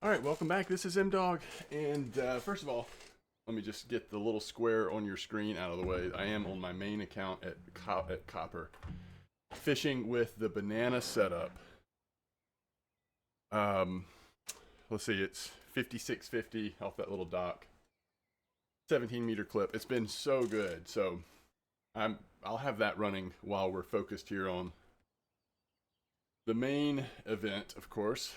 All right, welcome back. This is MDawg, and first of all, let me just get the little square on your screen out of the way. I am on my main account at Copper, fishing with the banana setup. Um, let's see, it's 5650 off that little dock, 17-meter clip. It's been so good. So I'll have that running while we're focused here on the main event, of course.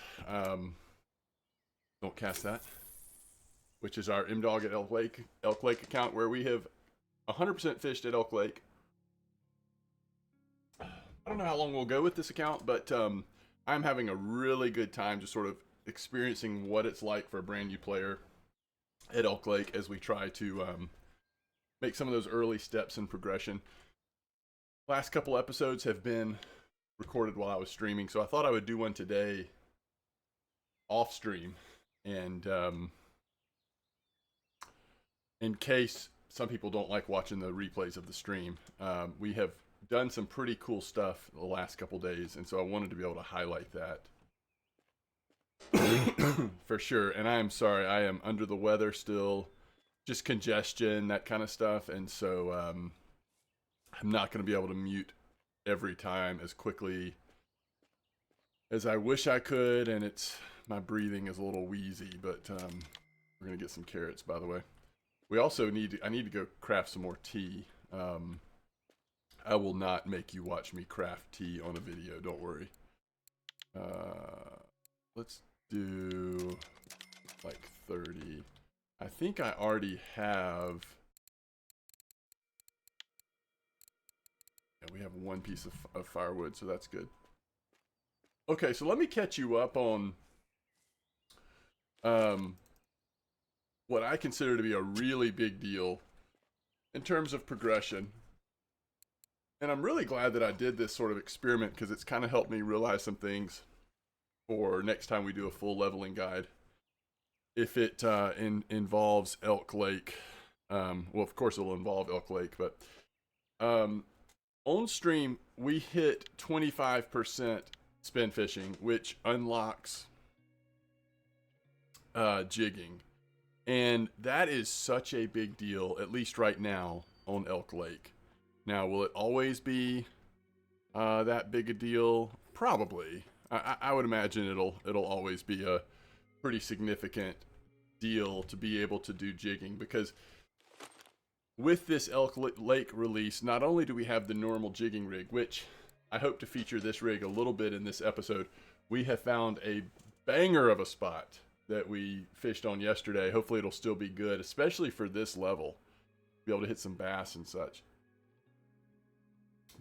Don't cast that. Which is our MDawg at Elk Lake account, where we have 100% fished at Elk Lake. I don't know how long we'll go with this account, but I'm having a really good time just sort of experiencing what it's like for a brand new player at Elk Lake as we try to make some of those early steps in progression. Last couple episodes have been recorded while I was streaming, so I thought I would do one today off stream, and in case some people don't like watching the replays of the stream, we have done some pretty cool stuff the last couple days, and so I wanted to be able to highlight that for sure. And I am sorry, I am under the weather still, just congestion, that kind of stuff, and so I'm not going to be able to mute every time as quickly as I wish I could, and my breathing is a little wheezy, but we're going to get some carrots, by the way. We also I need to go craft some more tea. I will not make you watch me craft tea on a video, don't worry. Let's do like 30. I think I already have, yeah, we have one piece of firewood, so that's good. Okay, so let me catch you up on what I consider to be a really big deal in terms of progression. And I'm really glad that I did this sort of experiment, because it's kind of helped me realize some things for next time we do a full leveling guide. If it involves Elk Lake, well, of course it'll involve Elk Lake, but on stream we hit 25% spin fishing, which unlocks jigging. And that is such a big deal, at least right now, on Elk Lake. Now, will it always be that big a deal? Probably. I would imagine it'll always be a pretty significant deal to be able to do jigging, because with this Elk Lake release, not only do we have the normal jigging rig, which I hope to feature this rig a little bit in this episode, we have found a banger of a spot that we fished on yesterday. Hopefully it'll still be good, especially for this level. Be able to hit some bass and such.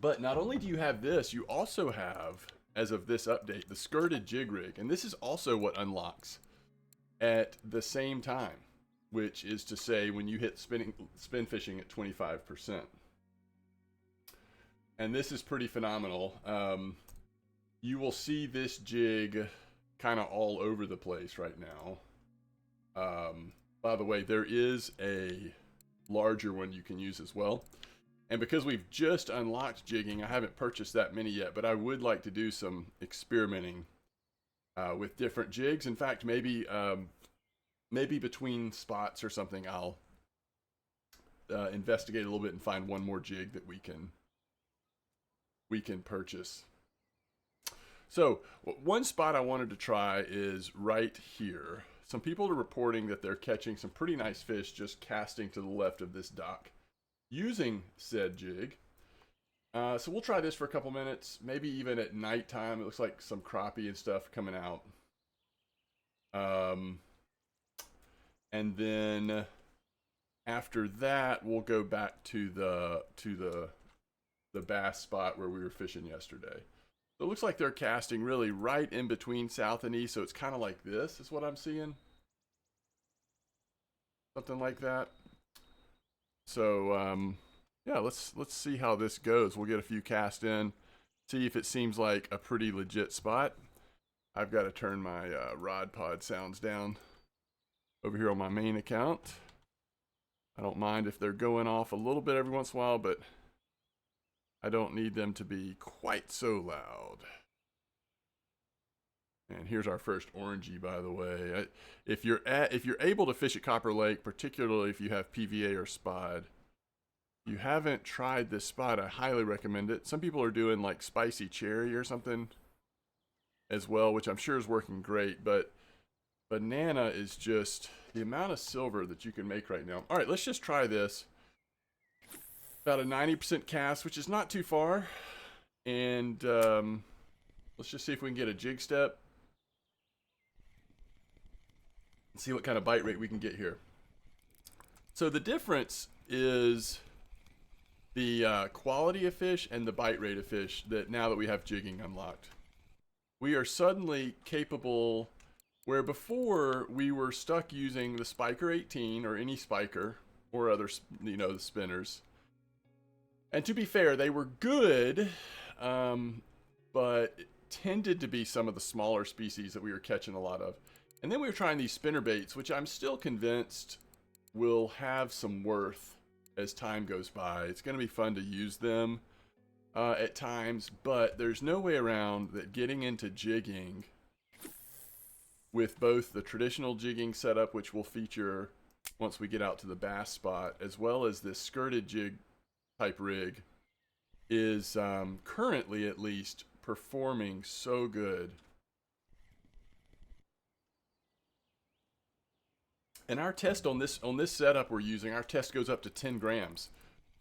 But not only do you have this, you also have, as of this update, the skirted jig rig. And this is also what unlocks at the same time, which is to say when you hit spin fishing at 25%. And this is pretty phenomenal. You will see this jig kind of all over the place right now. By the way, there is a larger one you can use as well. And because we've just unlocked jigging, I haven't purchased that many yet, but I would like to do some experimenting with different jigs. In fact, maybe between spots or something, I'll investigate a little bit and find one more jig that we can purchase. So one spot I wanted to try is right here. Some people are reporting that they're catching some pretty nice fish just casting to the left of this dock using said jig. So we'll try this for a couple minutes, maybe even at nighttime. It looks like some crappie and stuff coming out. And then after that, we'll go back to the bass spot where we were fishing yesterday. So it looks like they're casting really right in between south and east, so it's kind of like this is what I'm seeing. Something like that. So yeah, let's see how this goes. We'll get a few cast in, see if it seems like a pretty legit spot. I've got to turn my rod pod sounds down over here on my main account. I don't mind if they're going off a little bit every once in a while, but I don't need them to be quite so loud. And here's our first orangey, by the way. If you're able to fish at Copper Lake, particularly if you have PVA or spot, you haven't tried this spot, I highly recommend it. Some people are doing like spicy cherry or something as well, which I'm sure is working great, but banana is just the amount of silver that you can make right now. All right, let's just try this. About a 90% cast, which is not too far. And let's just see if we can get a jig step. And see what kind of bite rate we can get here. So the difference is the quality of fish and the bite rate of fish that now that we have jigging unlocked. We are suddenly capable, where before we were stuck using the Spiker 18 or any spiker or other, the spinners. And to be fair, they were good, but it tended to be some of the smaller species that we were catching a lot of. And then we were trying these spinner baits, which I'm still convinced will have some worth as time goes by. It's going to be fun to use them at times, but there's no way around that getting into jigging with both the traditional jigging setup, which we'll feature once we get out to the bass spot, as well as this skirted jig type rig, is currently at least performing so good. And our test on this setup we're using, our test goes up to 10 grams.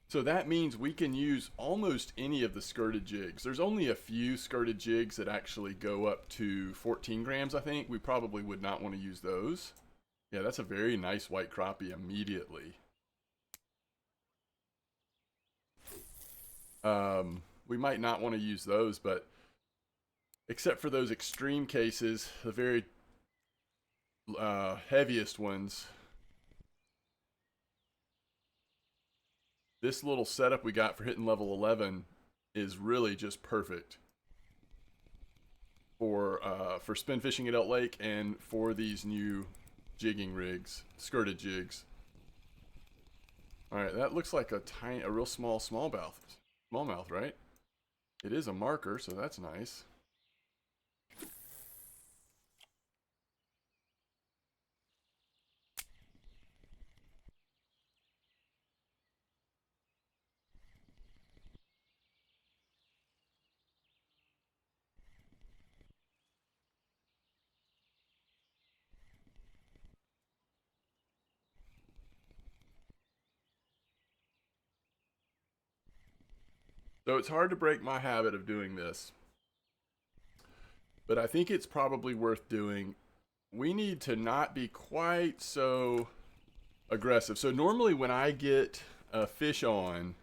So that means we can use almost any of the skirted jigs. There's only a few skirted jigs that actually go up to 14 grams, I think. We probably would not want to use those. Yeah, that's a very nice white crappie immediately. We might not want to use those, but except for those extreme cases, the very heaviest ones, this little setup we got for hitting level 11 is really just perfect for spin fishing at Elk Lake and for these new jigging rigs, skirted jigs. All right, that looks like a real smallmouth, right? It is a marker, so that's nice. So it's hard to break my habit of doing this, but I think it's probably worth doing. We need to not be quite so aggressive. So normally when I get a fish on,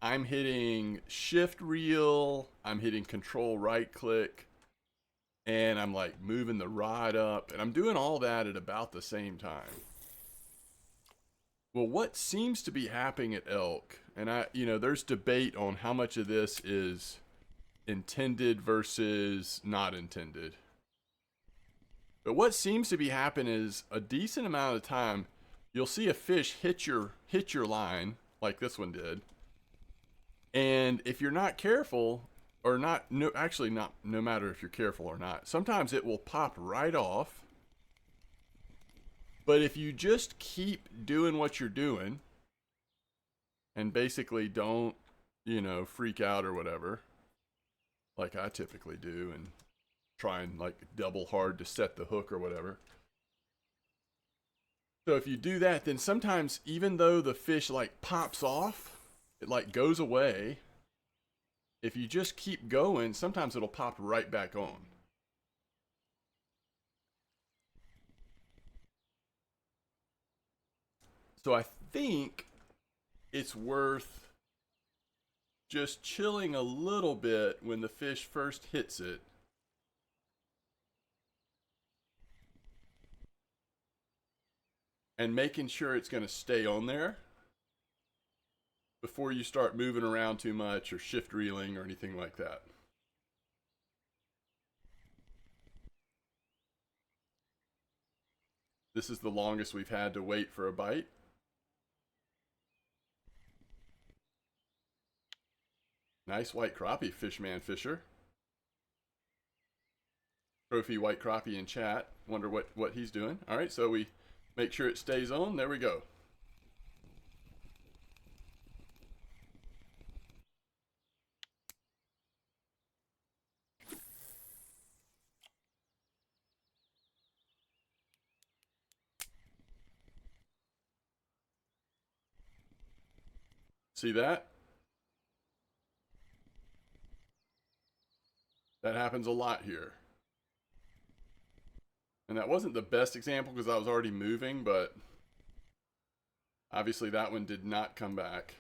I'm hitting shift reel, I'm hitting control right click, and I'm like moving the rod up, and I'm doing all that at about the same time. Well, what seems to be happening at elk, and there's debate on how much of this is intended versus not intended. But what seems to be happening is a decent amount of time, you'll see a fish hit your line like this one did, and if you're not careful, or not, no matter if you're careful or not, sometimes it will pop right off. But if you just keep doing what you're doing and basically don't, freak out or whatever, like I typically do, and try and like double hard to set the hook or whatever. So if you do that, then sometimes even though the fish like pops off, it like goes away. If you just keep going, sometimes it'll pop right back on. So I think it's worth just chilling a little bit when the fish first hits it. And making sure it's going to stay on there before you start moving around too much or shift reeling or anything like that. This is the longest we've had to wait for a bite. Nice white crappie, Fishman Fisher. Trophy white crappie in chat. Wonder what he's doing. All right, so we make sure it stays on. There we go. See that? That happens a lot here. And that wasn't the best example because I was already moving, but obviously that one did not come back.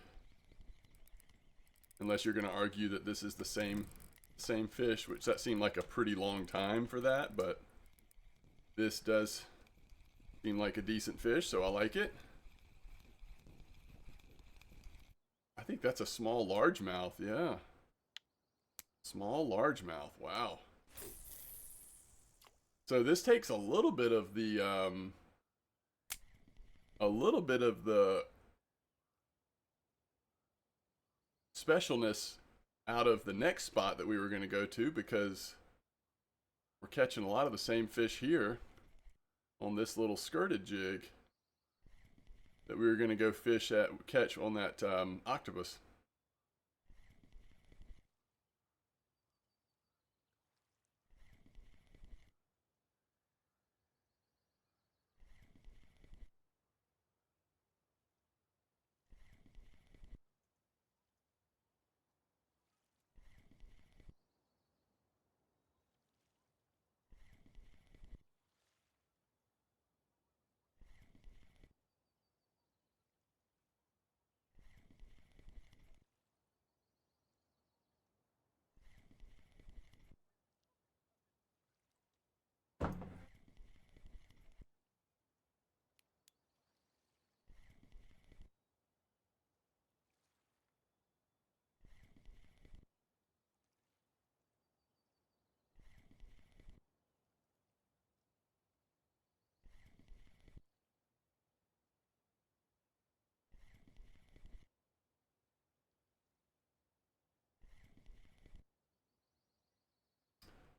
Unless you're going to argue that this is the same fish, which that seemed like a pretty long time for that, but this does seem like a decent fish, so I like it. I think that's a small largemouth, yeah. Small largemouth, wow. So this takes a little bit of the specialness out of the next spot that we were going to go to, because we're catching a lot of the same fish here on this little skirted jig that we were going to go catch on that octopus.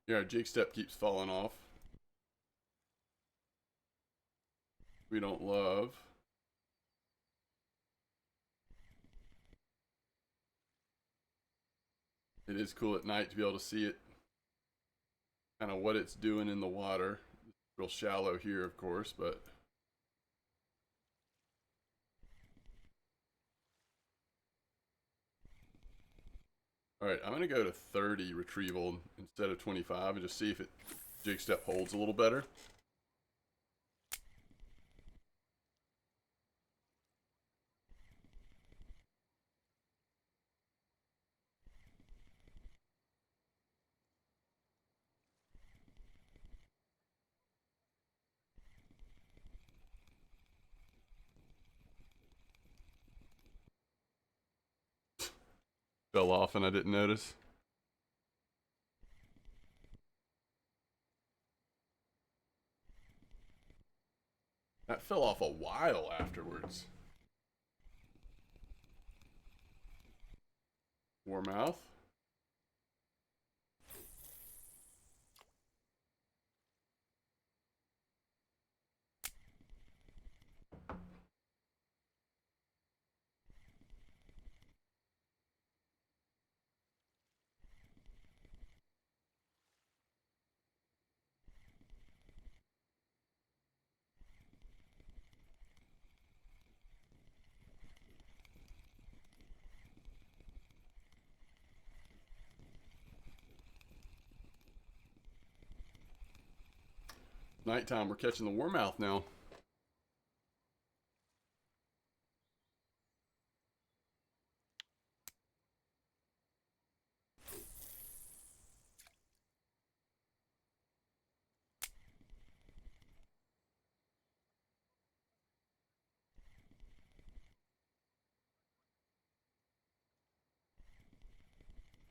Yeah, our jig step keeps falling off. We don't love. It is cool at night to be able to see it, kind of what it's doing in the water. Real shallow here, of course, but all right, I'm gonna go to 30 retrieval instead of 25 and just see if it jig step holds a little better. Fell off and I didn't notice. That fell off a while afterwards. Warmouth. Nighttime, we're catching the warmouth now.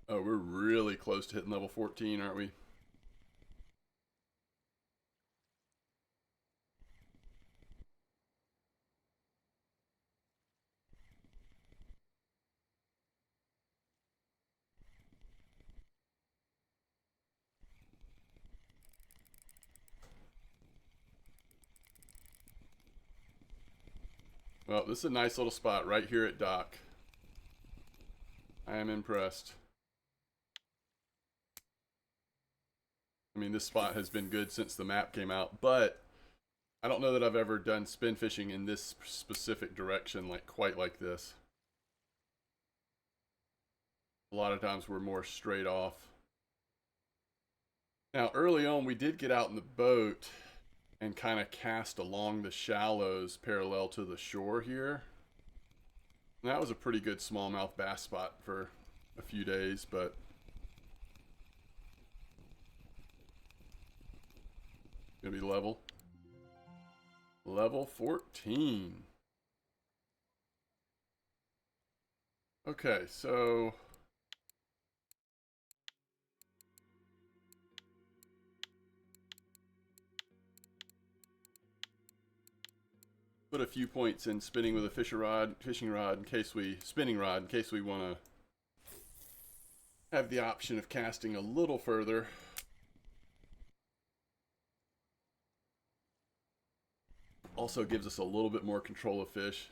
Oh, we're really close to hitting level 14, aren't we? Well, this is a nice little spot right here at dock. I am impressed. I mean, this spot has been good since the map came out, but I don't know that I've ever done spin fishing in this specific direction, like quite like this. A lot of times we're more straight off. Now, early on, we did get out in the boat and kind of cast along the shallows parallel to the shore here. And that was a pretty good smallmouth bass spot for a few days, but gonna be level. Level 14. Okay, so put a few points in spinning with a fishing rod in case we want to have the option of casting a little further. Also gives us a little bit more control of fish.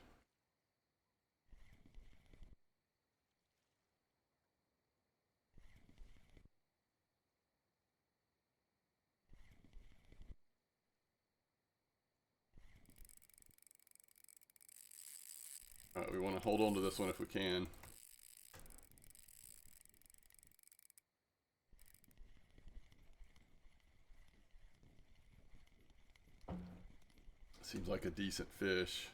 All right, we want to hold on to this one if we can. Seems like a decent fish.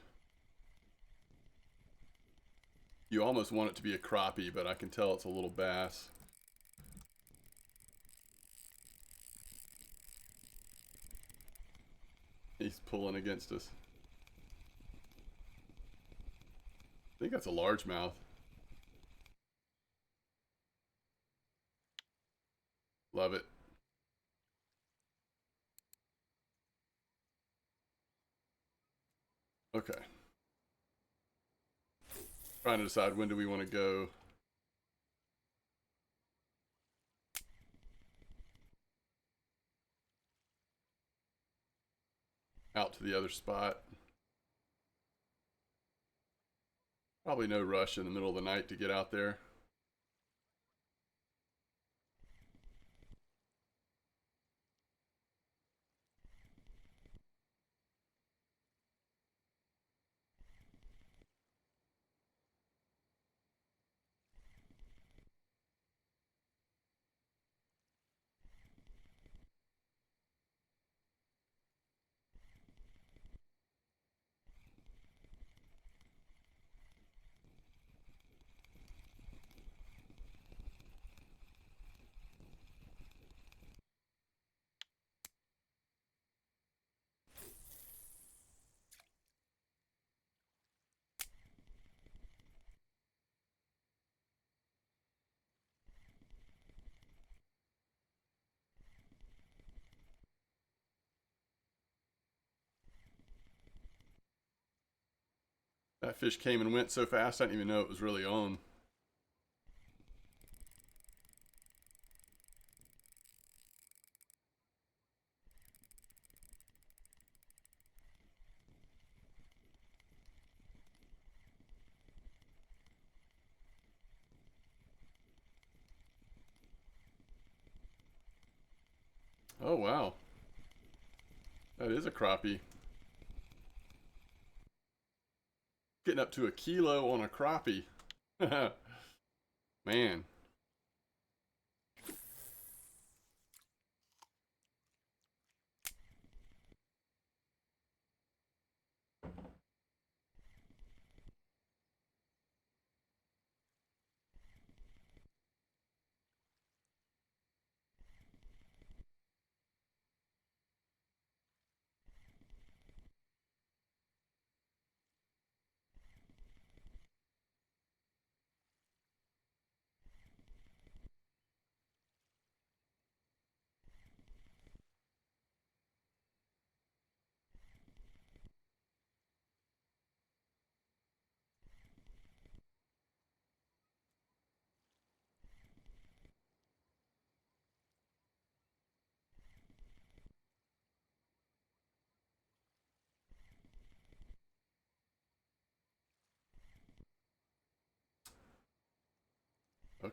You almost want it to be a crappie, but I can tell it's a little bass. He's pulling against us. I think that's a largemouth. Love it. Okay. Trying to decide when do we want to go. Out to the other spot. Probably no rush in the middle of the night to get out there. That fish came and went so fast I didn't even know it was really on. Oh wow. That is a crappie. Getting up to a kilo on a crappie. Man.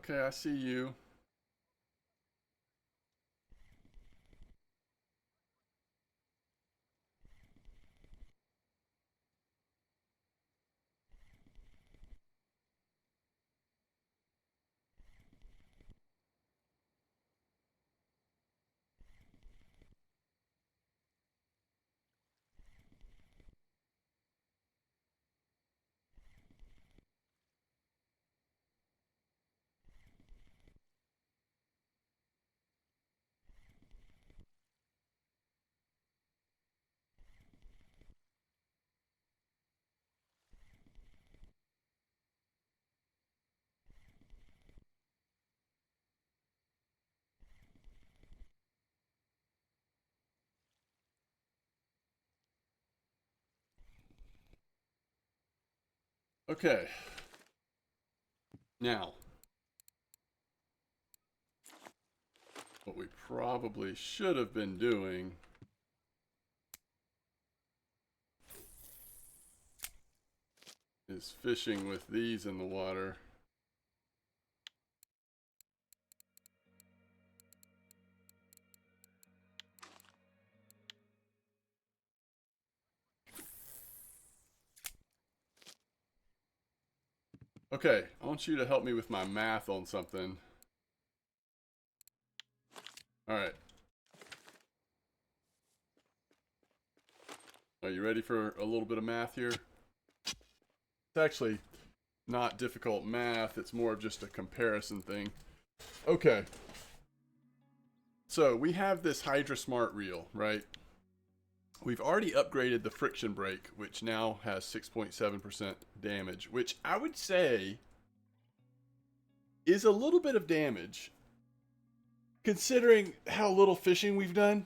Okay, I see you. Okay. Now, what we probably should have been doing is fishing with these in the water. Okay, I want you to help me with my math on something. All right. Are you ready for a little bit of math here? It's actually not difficult math. It's more of just a comparison thing. Okay. So we have this Hydra Smart reel, right? We've already upgraded the friction brake, which now has 6.7% damage, which I would say is a little bit of damage considering how little fishing we've done.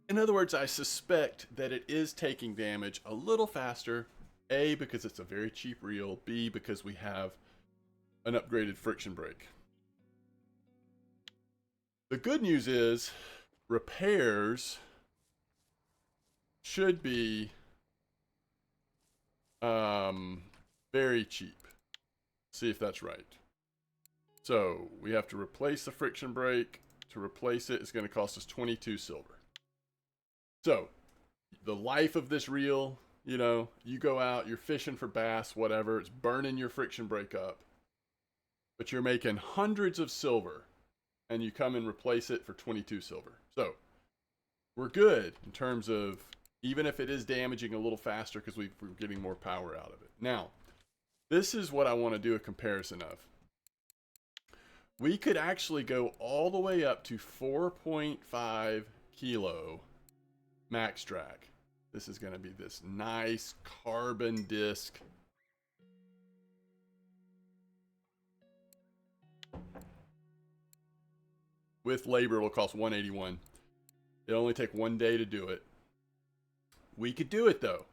In other words, I suspect that it is taking damage a little faster. A, because it's a very cheap reel. B, because we have an upgraded friction brake. The good news is repairs should be very cheap. See if that's right. So we have to replace the friction brake. To replace it, it's going to cost us 22 silver. So the life of this reel, you know, you go out, you're fishing for bass, whatever, it's burning your friction brake up, but you're making hundreds of silver, and you come and replace it for 22 silver. So we're good in terms of, even if it is damaging a little faster because we're getting more power out of it. Now, this is what I want to do a comparison of. We could actually go all the way up to 4.5 kilo max drag. This is going to be this nice carbon disc. With labor, it'll cost 181. It'll only take 1 day to do it. We could do it though.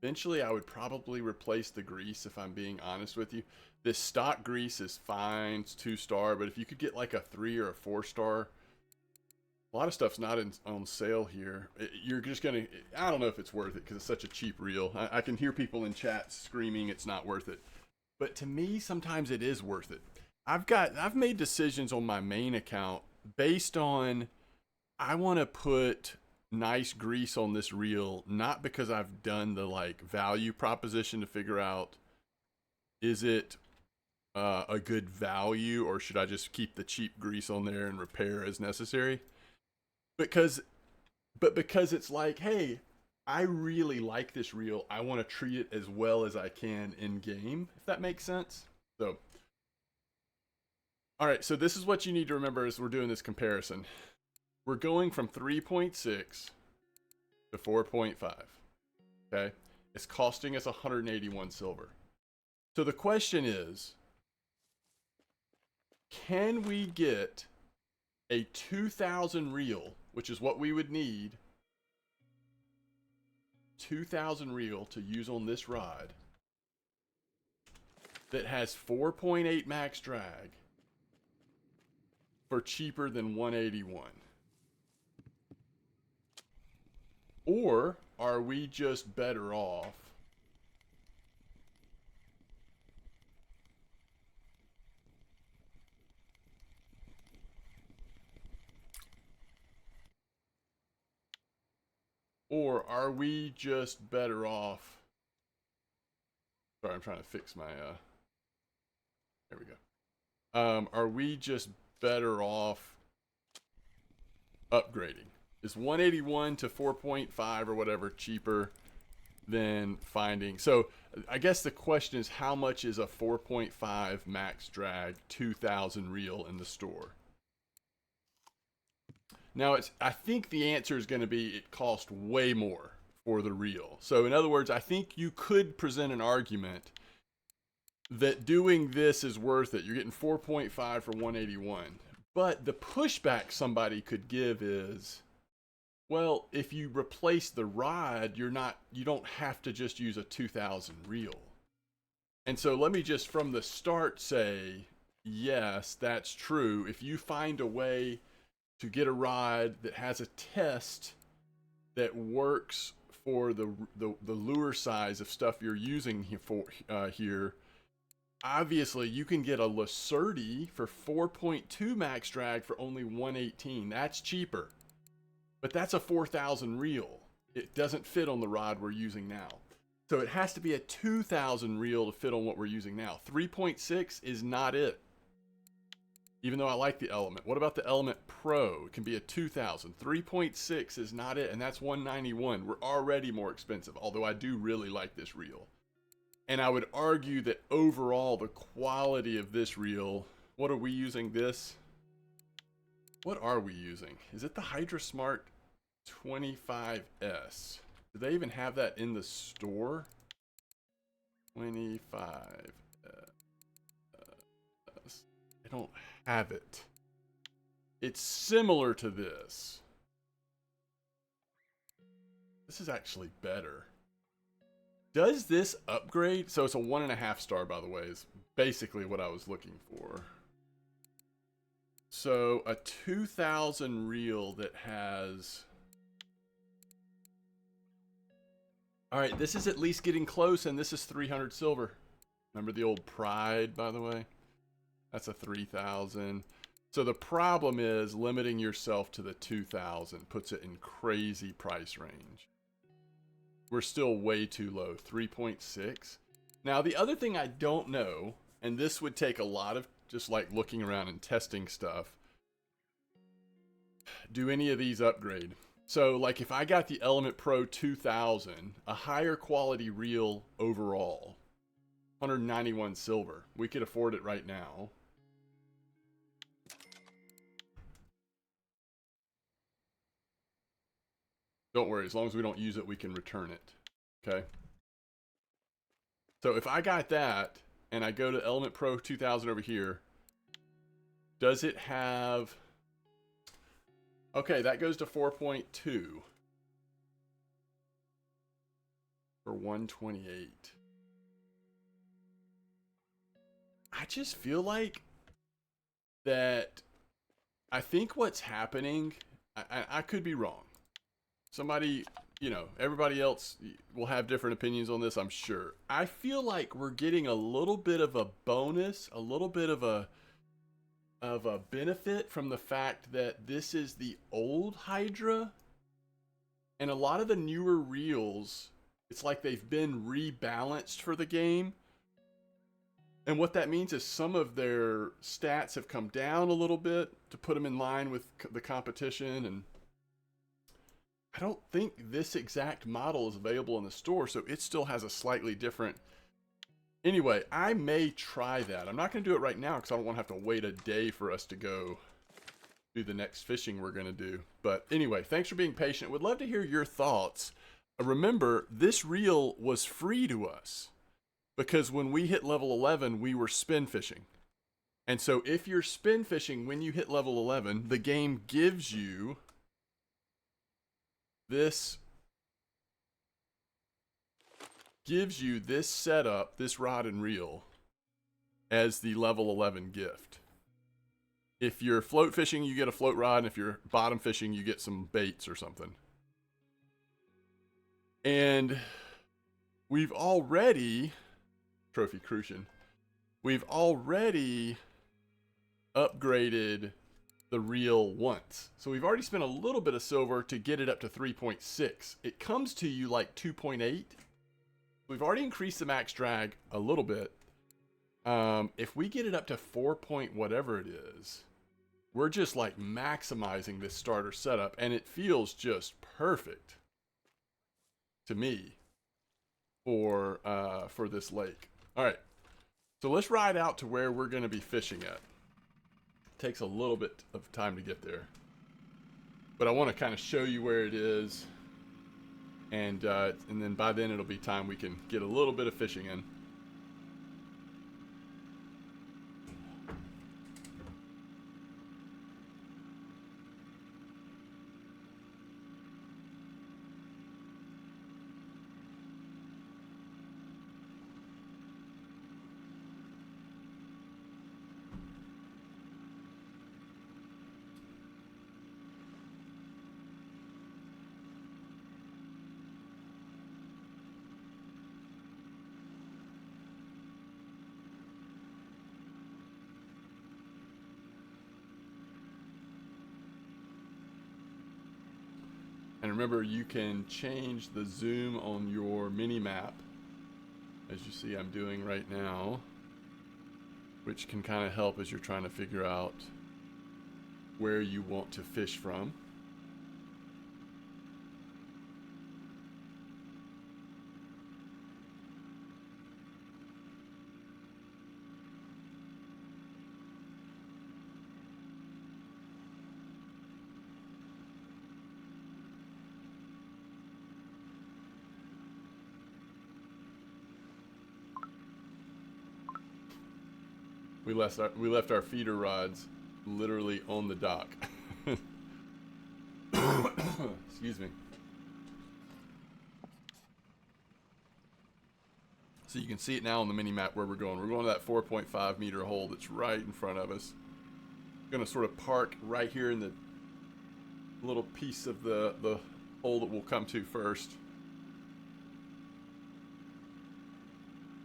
Eventually, I would probably replace the grease if I'm being honest with you. This stock grease is fine, it's 2-star, but if you could get like a 3 or a 4-star, a lot of stuff's not on sale here. You're just gonna, I don't know if it's worth it because it's such a cheap reel. I can hear people in chat screaming it's not worth it. But to me, sometimes it is worth it. I've made decisions on my main account based on, I want to put nice grease on this reel, not because I've done the like value proposition to figure out, is it a good value or should I just keep the cheap grease on there and repair as necessary? Because it's like, hey, I really like this reel. I want to treat it as well as I can in game, if that makes sense. So, all right, so this is what you need to remember as we're doing this comparison. We're going from 3.6 to 4.5, okay? It's costing us 181 silver. So the question is, can we get a 2,000 reel, which is what we would need, 2,000 reel to use on this rod, that has 4.8 max drag for cheaper than 181? Or are we just better off Or are we just better off? Sorry, I'm trying to fix my, there we go. Are we just better off upgrading? Is 181 to 4.5 or whatever cheaper than finding? So I guess the question is, how much is a 4.5 max drag 2000 reel in the store? Now, I think the answer is going to be it costs way more for the reel. So in other words, I think you could present an argument that doing this is worth it. You're getting 4.5 for 181. But the pushback somebody could give is, well, if you replace the rod, you don't have to just use a 2000 reel. And so let me just from the start say, yes, that's true. If you find a way to get a rod that has a test that works for the lure size of stuff you're using here, obviously you can get a Lacerti for 4.2 max drag for only 118. That's cheaper, but that's a 4000 reel. It doesn't fit on the rod we're using now. So it has to be a 2000 reel to fit on what we're using now. 3.6 is not it. Even though I like the Element. What about the Element Pro? It can be a 2000. 3.6 is not it, and that's 191. We're already more expensive, although I do really like this reel. And I would argue that overall, the quality of this reel, what are we using this? What are we using? Is it the Hydra Smart 25S? Do they even have that in the store? 25S. I don't have it. It's similar to this. This is actually better. Does this upgrade? So it's a 1.5 star, by the way, is basically what I was looking for. So a 2000 reel that has... All right, this is at least getting close, and this is 300 silver. Remember the old Pride, by the way? That's a 3000. So the problem is limiting yourself to the 2000 puts it in crazy price range. We're still way too low, 3.6. Now, the other thing I don't know, and this would take a lot of just like looking around and testing stuff, do any of these upgrade? So like if I got the Element Pro 2000, a higher quality reel overall, 191 silver, we could afford it right now. Don't worry, as long as we don't use it, we can return it. Okay. So if I got that and I go to Element Pro 2000 over here, does it have... Okay, that goes to 4.2 for 128. I just feel like that I think what's happening, I could be wrong. Somebody, you know, everybody else will have different opinions on this, I'm sure. I feel like we're getting a little bit of a bonus, a little bit of a benefit from the fact that this is the old Hydra. And a lot of the newer reels, it's like they've been rebalanced for the game. And what that means is some of their stats have come down a little bit to put them in line with the competition. And I don't think this exact model is available in the store, so it still has a slightly different... Anyway, I may try that. I'm not going to do it right now because I don't want to have to wait a day for us to go do the next fishing we're going to do. But anyway, thanks for being patient. Would love to hear your thoughts. Remember, this reel was free to us because when we hit level 11, we were spin fishing. And so if you're spin fishing when you hit level 11, the game gives you this setup, this rod and reel, as the level 11 gift. If you're float fishing, you get a float rod, and if you're bottom fishing, you get some baits or something. And we've already, Trophy Crucian, we've already upgraded the reel once. So we've already spent a little bit of silver to get it up to 3.6. It comes to you like 2.8. We've already increased the max drag a little bit. If we get it up to 4 point whatever it is, we're just like maximizing this starter setup, and it feels just perfect to me for this lake. All right, so let's ride out to where we're going to be fishing at. Takes a little bit of time to get there, but I want to kind of show you where it is, and then by then it'll be time we can get a little bit of fishing in. And remember, you can change the zoom on your mini map, as you see I'm doing right now, which can kind of help as you're trying to figure out where you want to fish from. We left our feeder rods literally on the dock. Excuse me. So you can see it now on the mini map where we're going. We're going to that 4.5 meter hole that's right in front of us. Going to sort of park right here in the little piece of the hole that we'll come to first.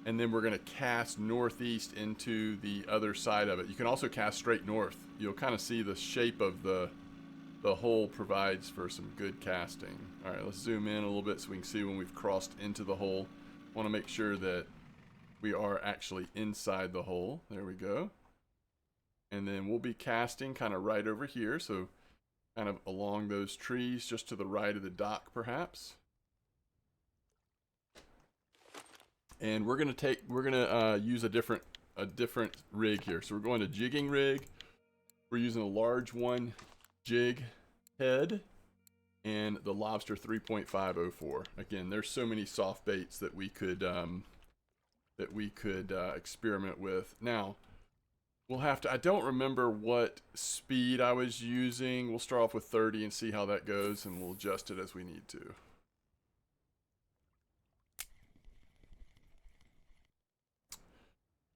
And then we're going to cast northeast into the other side of it. You can also cast straight north. You'll kind of see the shape of the hole provides for some good casting. All right, let's zoom in a little bit so we can see when we've crossed into the hole. Want to make sure that we are actually inside the hole. There we go. And then we'll be casting kind of right over here. So kind of along those trees, just to the right of the dock perhaps. And we're gonna use a different rig here. So we're going to jigging rig. We're using a large one jig head and the lobster 3.504. Again, there's so many soft baits that we could experiment with. Now we'll have to. I don't remember what speed I was using. We'll start off with 30 and see how that goes, and we'll adjust it as we need to.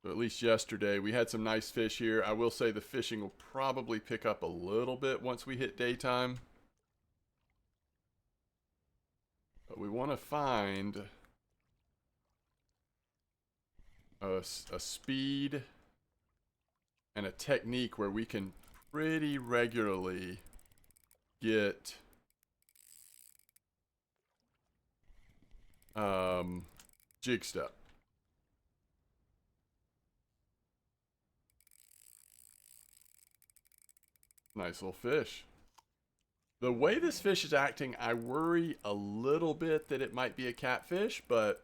So at least yesterday, we had some nice fish here. I will say the fishing will probably pick up a little bit once we hit daytime. But we want to find a speed and a technique where we can pretty regularly get jig step. Nice little fish. The way this fish is acting, I worry a little bit that it might be a catfish, but...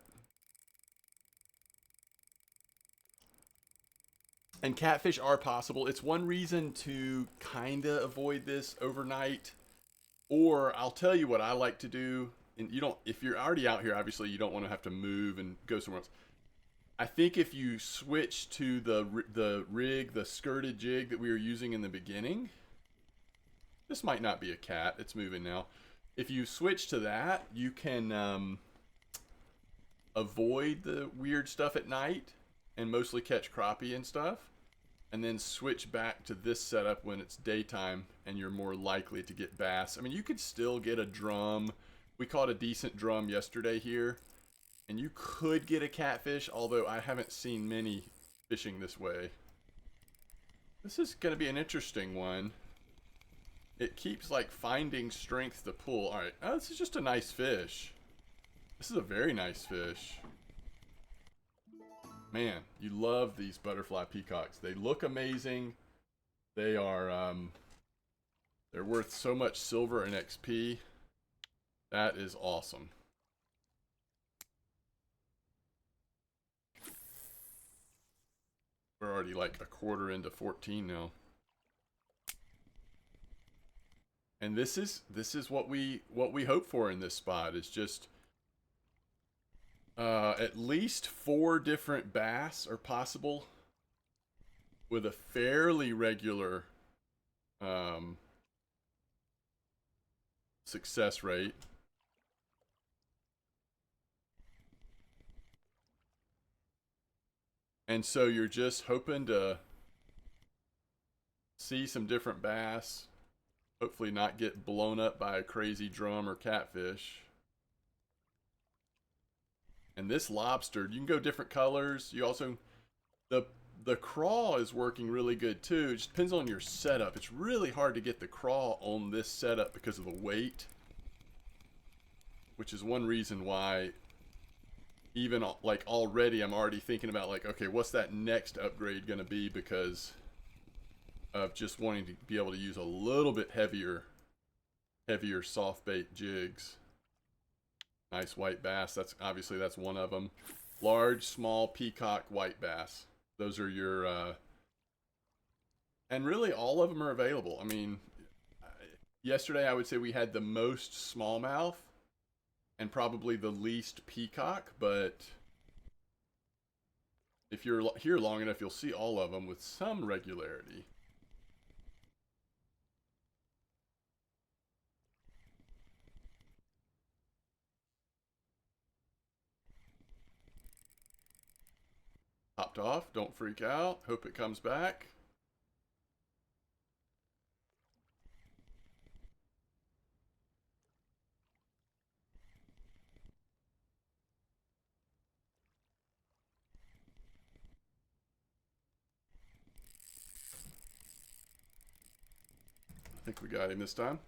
And catfish are possible. It's one reason to kind of avoid this overnight. Or I'll tell you what I like to do. And you don't, if you're already out here, obviously you don't want to have to move and go somewhere else. I think if you switch to the rig, the skirted jig that we were using in the beginning... This might not be a cat. It's moving now. If you switch to that, you can avoid the weird stuff at night and mostly catch crappie and stuff. And then switch back to this setup when it's daytime and you're more likely to get bass. I mean, you could still get a drum. We caught a decent drum yesterday here. And you could get a catfish, although I haven't seen many fishing this way. This is going to be an interesting one. it keeps like finding strength to pull. All right, oh, this is just a nice fish. This is a very nice fish. Man, you love these butterfly peacocks. They look amazing. They are, they're worth so much silver and XP. That is awesome. We're already like a quarter into 14 now. And this is what we hope for in this spot is just at least 4 different bass are possible with a fairly regular success rate. And so you're just hoping to see some different bass, hopefully not get blown up by a crazy drum or catfish. And this lobster, you can go different colors. You also, the craw is working really good too. It just depends on your setup. It's really hard to get the craw on this setup because of the weight, which is one reason why even like already I'm already thinking about like, okay, what's that next upgrade going to be because of just wanting to be able to use a little bit heavier soft bait jigs. Nice white bass. That's obviously that's one of them. Large, small, peacock, white bass. Those are your, and really all of them are available. I mean, yesterday I would say we had the most smallmouth and probably the least peacock, but if you're here long enough, you'll see all of them with some regularity. Popped off, don't freak out. Hope it comes back. I think we got him this time.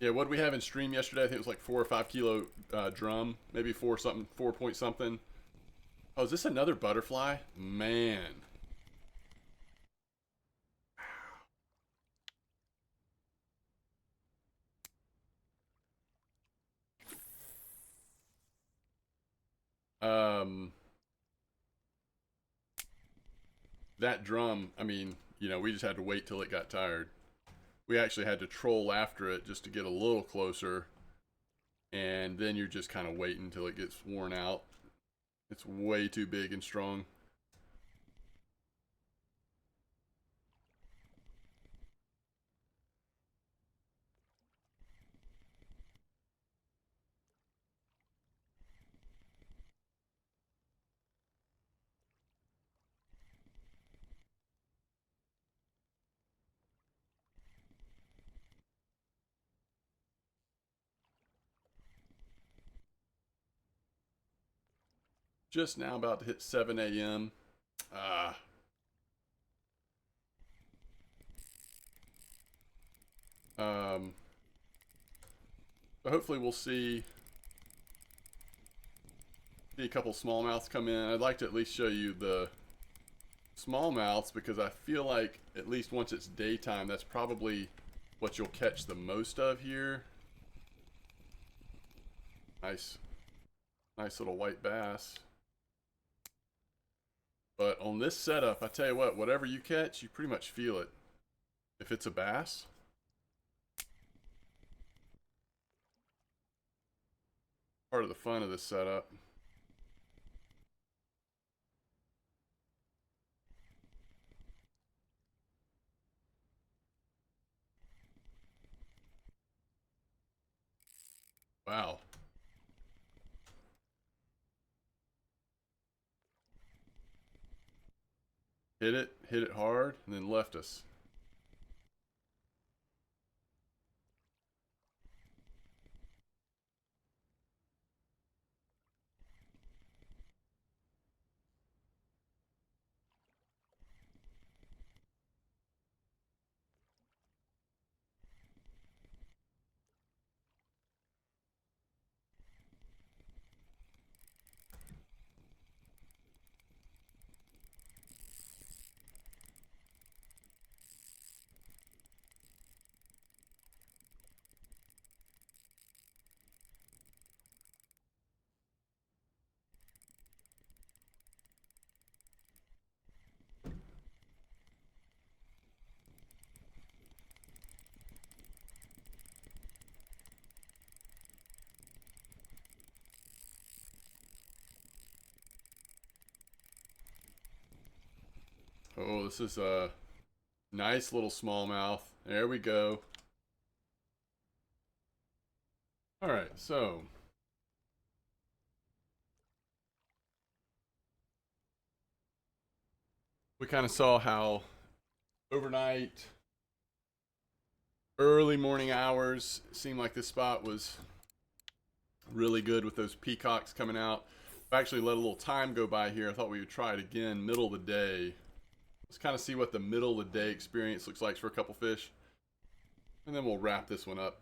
Yeah, what did we have in stream yesterday? I think it was like 4 or 5 kilo drum, maybe 4 something, 4 point something. Oh, is this another butterfly? Man. Um, that drum, I mean, you know, we just had to wait till it got tired. We actually had to troll after it just to get a little closer. And then you're just kind of waiting until it gets worn out. It's way too big and strong. Just now about to hit 7 a.m. Ah. So hopefully we'll see a couple smallmouths come in. I'd like to at least show you the smallmouths because I feel like at least once it's daytime, that's probably what you'll catch the most of here. Nice little white bass. But on this setup, I tell you what, whatever you catch, you pretty much feel it. If it's a bass, part of the fun of this setup. Wow. hit it hard, and then left us. Oh, this is a nice little smallmouth. There we go. All right, so we kind of saw how overnight, early morning hours seemed like this spot was really good with those peacocks coming out. I actually let a little time go by here. I thought we would try it again middle of the day. Let's kind of see what the middle of the day experience looks like for a couple fish. And then we'll wrap this one up.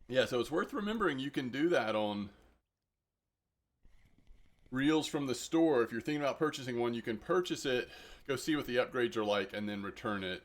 Yeah, so it's worth remembering you can do that on reels from the store. If you're thinking about purchasing one, you can purchase it, go see what the upgrades are like, and then return it.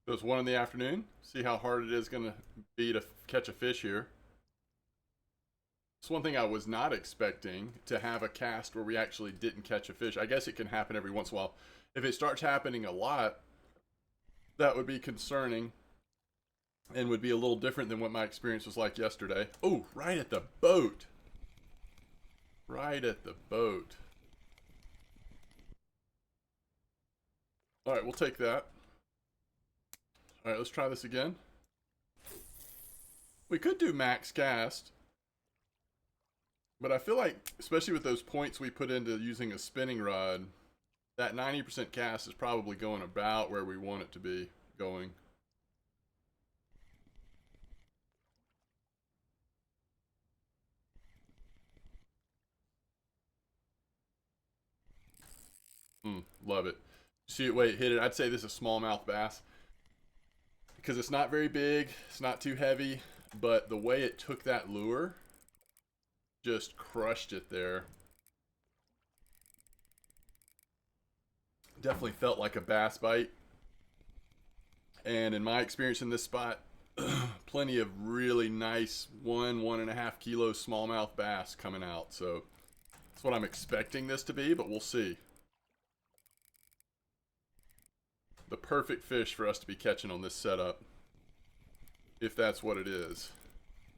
So it's 1 in the afternoon. See how hard it is going to be to catch a fish here. It's one thing I was not expecting, to have a cast where we actually didn't catch a fish. I guess it can happen every once in a while. If it starts happening a lot, that would be concerning and would be a little different than what my experience was like yesterday. Oh, right at the boat. Right at the boat. All right, we'll take that. All right, let's try this again. We could do max cast, but I feel like, especially with those points we put into using a spinning rod, that 90% cast is probably going about where we want it to be going. Love it. See it, wait, hit it. I'd say this is a smallmouth bass because it's not very big, it's not too heavy, but the way it took that lure just crushed it there. Definitely felt like a bass bite. And in my experience in this spot, plenty of really nice 1.5 kilo smallmouth bass coming out. So that's what I'm expecting this to be, but we'll see. The perfect fish for us to be catching on this setup, if that's what it is.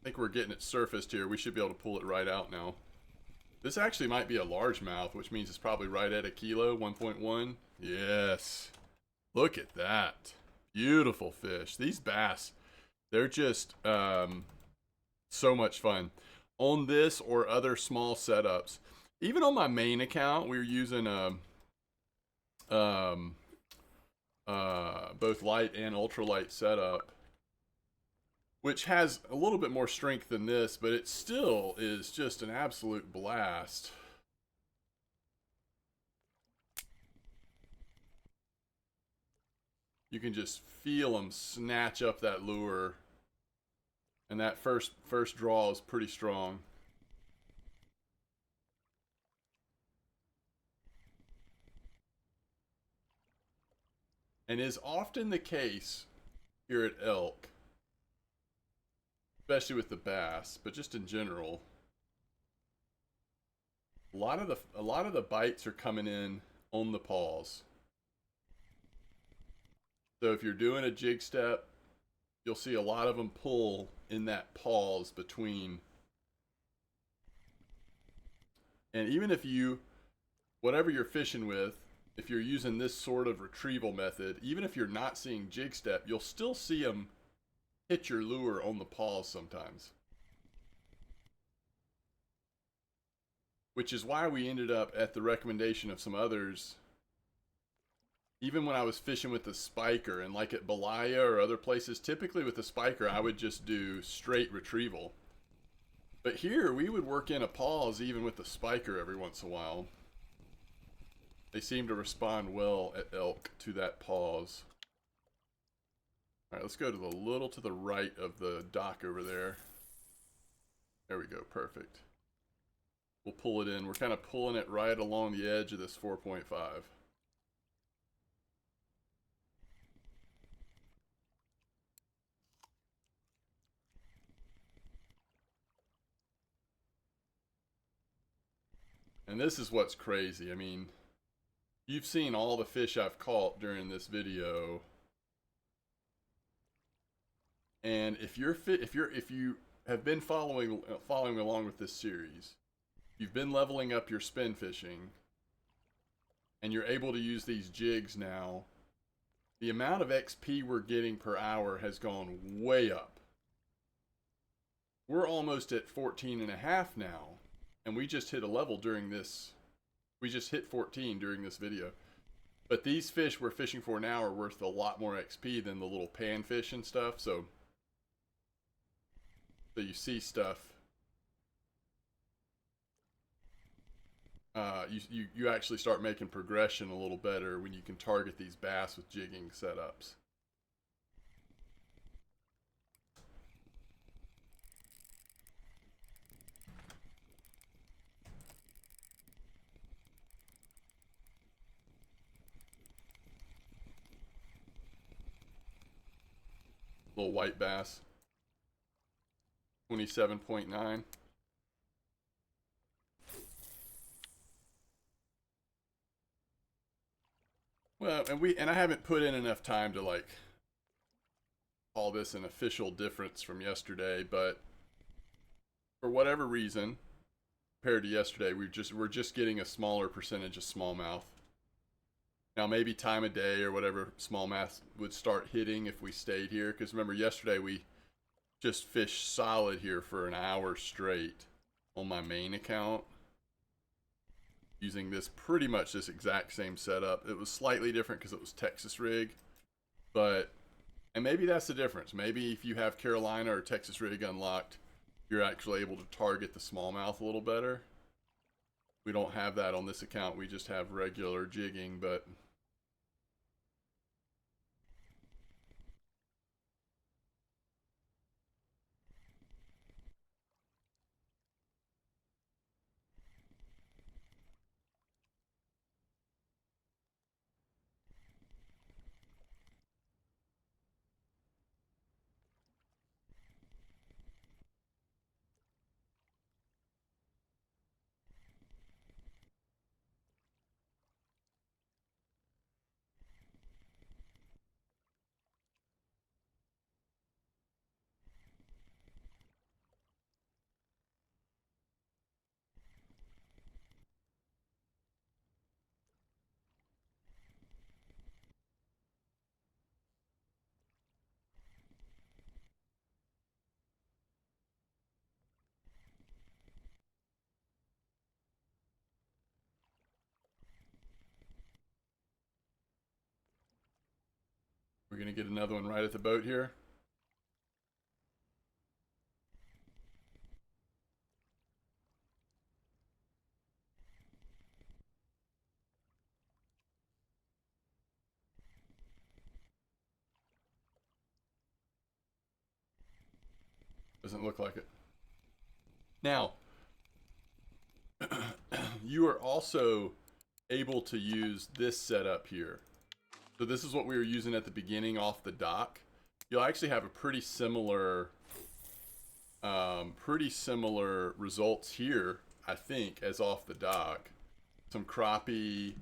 I think we're getting it surfaced here. We should be able to pull it right out now. This actually might be a largemouth, which means it's probably right at a kilo, 1.1. Yes. Look at that. Beautiful fish. These bass, they're just so much fun. On this or other small setups, even on my main account, we were using both light and ultralight setup, which has a little bit more strength than this, but it still is just an absolute blast. You can just feel them snatch up that lure, and that first draw is pretty strong. And is often the case here at elk, especially with the bass, but just in general. A lot of the bites are coming in on the paws. So if you're doing a jig step, you'll see a lot of them pull in that pause between. And even if you, whatever you're fishing with, if you're using this sort of retrieval method, even if you're not seeing jig step, you'll still see them hit your lure on the pause sometimes. Which is why we ended up, at the recommendation of some others, even when I was fishing with the spiker, and like at Belaya or other places, typically with the spiker I would just do straight retrieval. But here we would work in a pause even with the spiker every once in a while. They seem to respond well at elk to that pause. Alright, let's go to the little to the right of the dock over there. There we go, perfect. We'll pull it in. We're kind of pulling it right along the edge of this 4.5. And this is what's crazy. I mean, you've seen all the fish I've caught during this video. And if you have been following along with this series, you've been leveling up your spin fishing, and you're able to use these jigs now, the amount of XP we're getting per hour has gone way up. We're almost at 14.5 now, and we just hit a level during this. We just hit 14 during this video. But these fish we're fishing for now are worth a lot more XP than the little panfish and stuff, so you see stuff. You actually start making progression a little better when you can target these bass with jigging setups. Little white bass. 27.9. Well, and I haven't put in enough time to like call this an official difference from yesterday, but for whatever reason, compared to yesterday, we're just getting a smaller percentage of smallmouth. Now maybe time of day or whatever smallmouth would start hitting if we stayed here, because remember yesterday we just fished solid here for an hour straight on my main account, using this pretty much this exact same setup. It was slightly different because it was Texas rig, and maybe that's the difference. Maybe if you have Carolina or Texas rig unlocked, you're actually able to target the smallmouth a little better. We don't have that on this account. We just have regular jigging, but we're gonna get another one right at the boat here. Doesn't look like it. Now, you are also able to use this setup here. So this is what we were using at the beginning off the dock. You'll actually have a pretty similar results here, I think, as off the dock. Some crappie,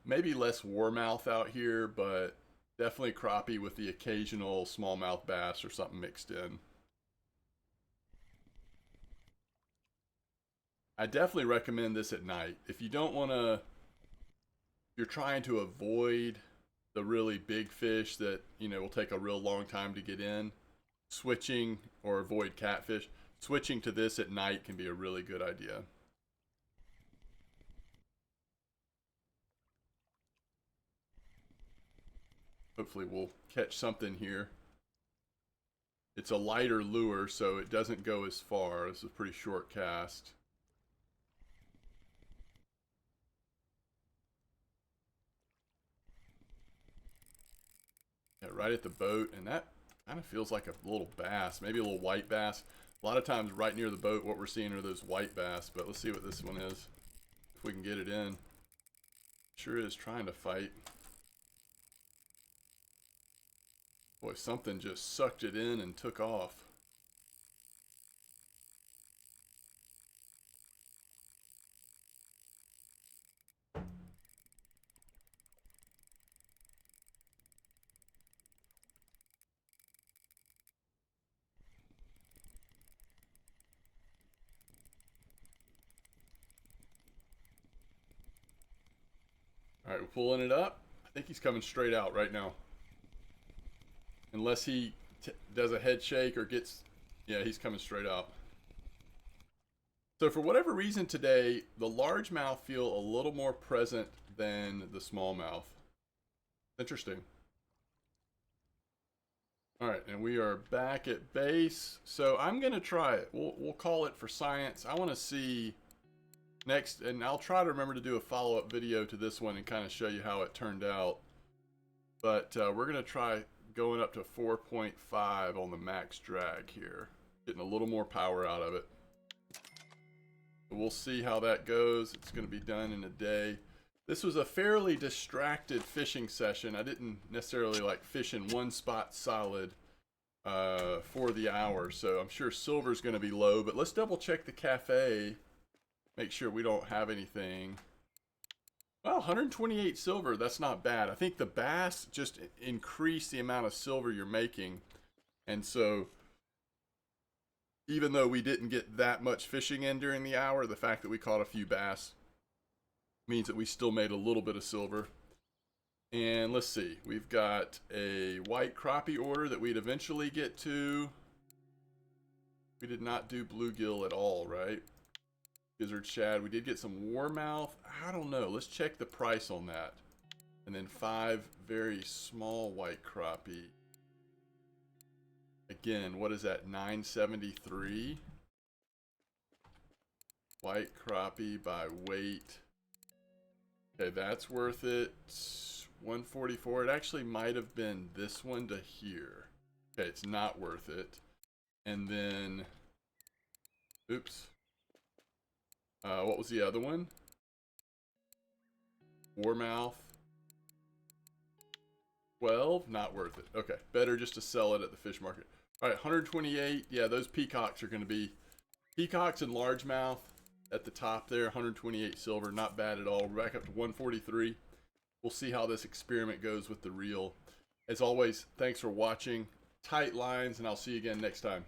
maybe less warmouth out here, but definitely crappie with the occasional smallmouth bass or something mixed in. I definitely recommend this at night. If you don't want to, you're trying to avoid the really big fish that, you know, will take a real long time to get in, switching, or avoid catfish, switching to this at night can be a really good idea. Hopefully we'll catch something here. It's a lighter lure, so it doesn't go as far. This is a pretty short cast. Yeah, right at the boat, and that kind of feels like a little bass, maybe a little white bass. A lot of times right near the boat, what we're seeing are those white bass, but let's see what this one is. If we can get it in. Sure is trying to fight. Boy, something just sucked it in and took off. All right, we're pulling it up. I think he's coming straight out right now. Unless he does a head shake or gets... Yeah, he's coming straight out. So for whatever reason today, the largemouth feel a little more present than the smallmouth. Interesting. All right, and we are back at base. So I'm going to try it. We'll call it for science. I want to see next, and I'll try to remember to do a follow-up video to this one and kind of show you how it turned out. But we're going to try going up to 4.5 on the max drag here. Getting a little more power out of it. We'll see how that goes. It's going to be done in a day. This was a fairly distracted fishing session. I didn't necessarily like fish in one spot solid for the hour. So I'm sure silver's going to be low. But let's double check the cafe. Make sure we don't have anything. Well, 128 silver, that's not bad. I think the bass just increase the amount of silver you're making. And so, even though we didn't get that much fishing in during the hour, the fact that we caught a few bass means that we still made a little bit of silver. And let's see, we've got a white crappie order that we'd eventually get to. We did not do bluegill at all, right? Gizzard shad. We did get some warmouth. I don't know. Let's check the price on that. And then 5 very small white crappie. Again, what is that? $9.73. White crappie by weight. Okay, that's worth it. $144. It actually might have been this one to here. Okay, it's not worth it. And then, oops. What was the other one? Warmouth. 12, not worth it. Okay, better just to sell it at the fish market. All right, 128. Yeah, those peacocks are going to be peacocks and largemouth at the top there. 128 silver, not bad at all. We're back up to 143. We'll see how this experiment goes with the reel. As always, thanks for watching. Tight lines, and I'll see you again next time.